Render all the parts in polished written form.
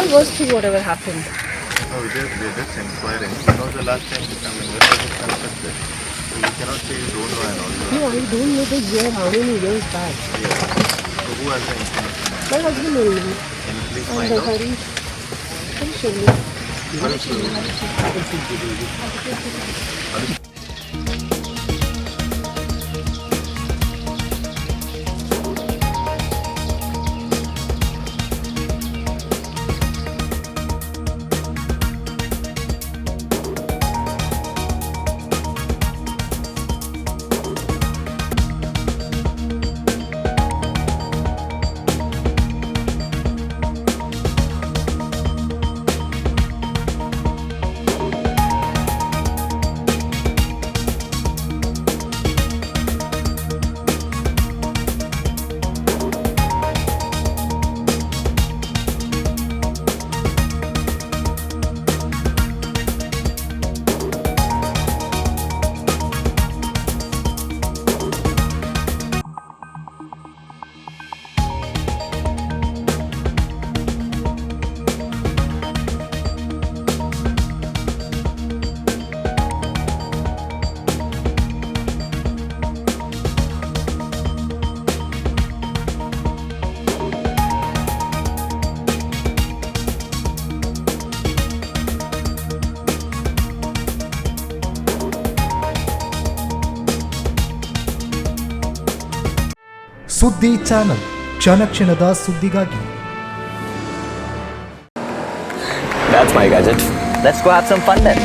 all was through whatever happened. No, we're just inquiring. When was the last time some investor was constructed? So you cannot say you don't know and all. No, I don't know the year, how many years back. Yes. So who has the information? My husband only. Can you please And find the out? Hari. Can you show me? ಸುದ್ದಿ channel ಕ್ಷಣ ಕ್ಷಣದ ಸುದ್ದಿಗಾಗಿ. That's my gadget. Let's go have some fun then.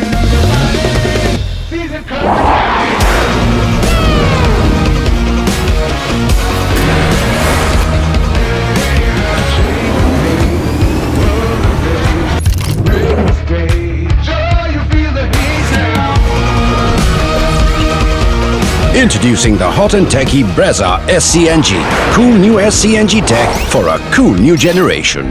Introducing the hot and techy Brezza SCNG. Cool new SCNG tech for a cool new generation.